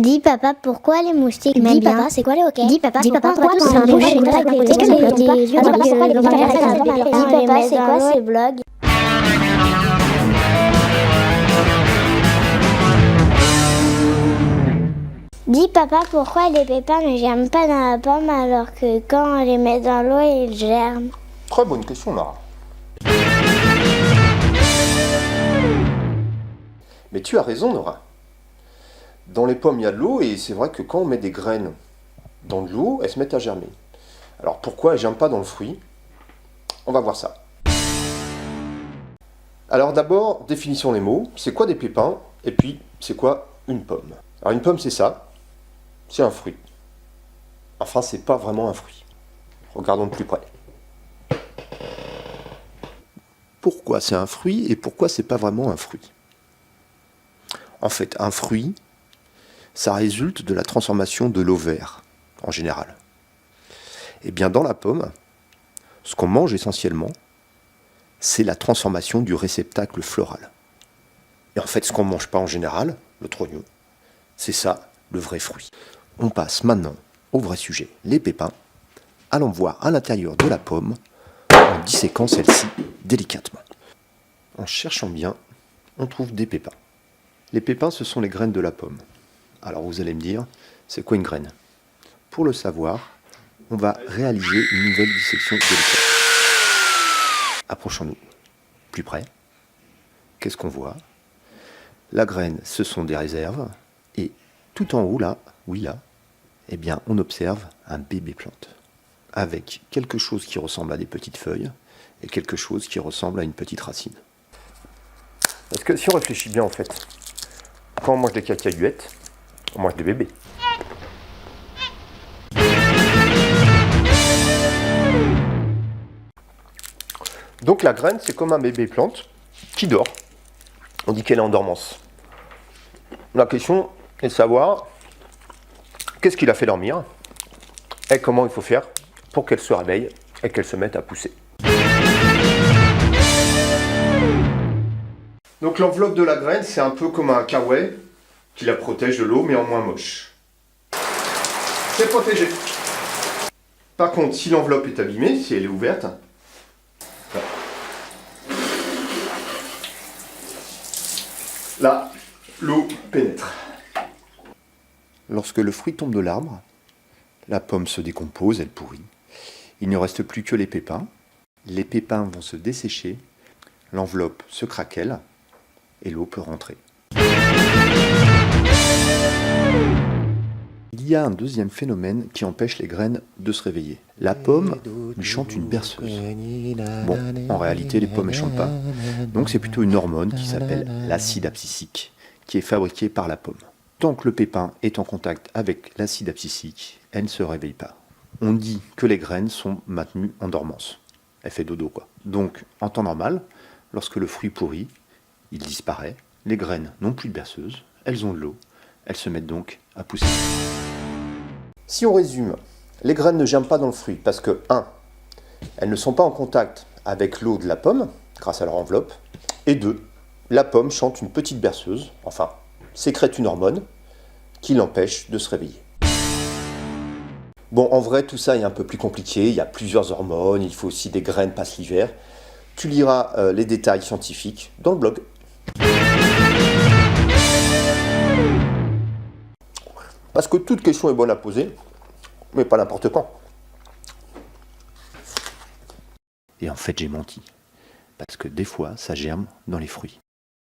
Dis papa, pourquoi les moustiques m'aiment bien? Dis papa, c'est quoi les hoquets? Dis papa, pourquoi pourquoi tous quand un on bouche mange et une oreille des côté, yeux, des des yeux, yeux, pourquoi les des caméras, yeux, des caméras, Dis papa, c'est quoi ces blogs? Dis papa, pourquoi les pépins ne germent pas dans la pomme alors que quand on les met dans l'eau, ils germent? Très bonne question, Lara. Mais tu as raison, Nora. Dans les pommes, il y a de l'eau, et c'est vrai que quand on met des graines dans de l'eau, elles se mettent à germer. Alors pourquoi elles ne germent pas dans le fruit? On va voir ça. Alors d'abord, définissons les mots. C'est quoi des pépins? Et puis, c'est quoi une pomme? Alors une pomme, c'est ça. C'est un fruit. Enfin, c'est pas vraiment un fruit. Regardons de plus près. Pourquoi c'est un fruit et pourquoi c'est pas vraiment un fruit? En fait, un fruit, ça résulte de la transformation de l'ovaire, en général. Et bien dans la pomme, ce qu'on mange essentiellement, c'est la transformation du réceptacle floral. Et en fait, ce qu'on ne mange pas en général, le trognon, c'est ça, le vrai fruit. On passe maintenant au vrai sujet, les pépins. Allons voir à l'intérieur de la pomme, en disséquant celle-ci délicatement. En cherchant bien, on trouve des pépins. Les pépins, ce sont les graines de la pomme. Alors vous allez me dire, c'est quoi une graine? Pour le savoir, on va réaliser une nouvelle dissection délicate. Approchons-nous plus près. Qu'est-ce qu'on voit? La graine, ce sont des réserves. Et tout en haut, là, oui là, eh bien, on observe un bébé plante. Avec quelque chose qui ressemble à des petites feuilles et quelque chose qui ressemble à une petite racine. Parce que si on réfléchit bien, en fait, quand on mange des cacahuètes, on mange des bébés. Donc la graine, c'est comme un bébé plante qui dort. On dit qu'elle est en dormance. La question est de savoir qu'est-ce qui l'a fait dormir et comment il faut faire pour qu'elle se réveille et qu'elle se mette à pousser. Donc l'enveloppe de la graine, c'est un peu comme un kawaii qui la protège de l'eau, mais en moins moche. C'est protégé. Par contre, si l'enveloppe est abîmée, si elle est ouverte, là, l'eau pénètre. Lorsque le fruit tombe de l'arbre, la pomme se décompose, elle pourrit. Il ne reste plus que les pépins. Les pépins vont se dessécher, l'enveloppe se craquelle et l'eau peut rentrer. Il y a un deuxième phénomène qui empêche les graines de se réveiller. La pomme lui chante une berceuse. Bon, en réalité, les pommes ne chantent pas. Donc c'est plutôt une hormone qui s'appelle l'acide abscisique, qui est fabriquée par la pomme. Tant que le pépin est en contact avec l'acide abscisique, elle ne se réveille pas. On dit que les graines sont maintenues en dormance. Elle fait dodo, quoi. Donc, en temps normal, lorsque le fruit pourrit, il disparaît, les graines n'ont plus de berceuse, elles ont de l'eau, elles se mettent donc à pousser. Si on résume, les graines ne germent pas dans le fruit parce que 1. Elles ne sont pas en contact avec l'eau de la pomme, grâce à leur enveloppe, et 2. La pomme chante une petite berceuse, enfin, sécrète une hormone, qui l'empêche de se réveiller. Bon, en vrai, tout ça est un peu plus compliqué, il y a plusieurs hormones, il faut aussi des graines passent l'hiver. Tu liras les détails scientifiques dans le blog. Parce que toute question est bonne à poser, mais pas n'importe quand. Et en fait, j'ai menti. Parce que des fois, ça germe dans les fruits.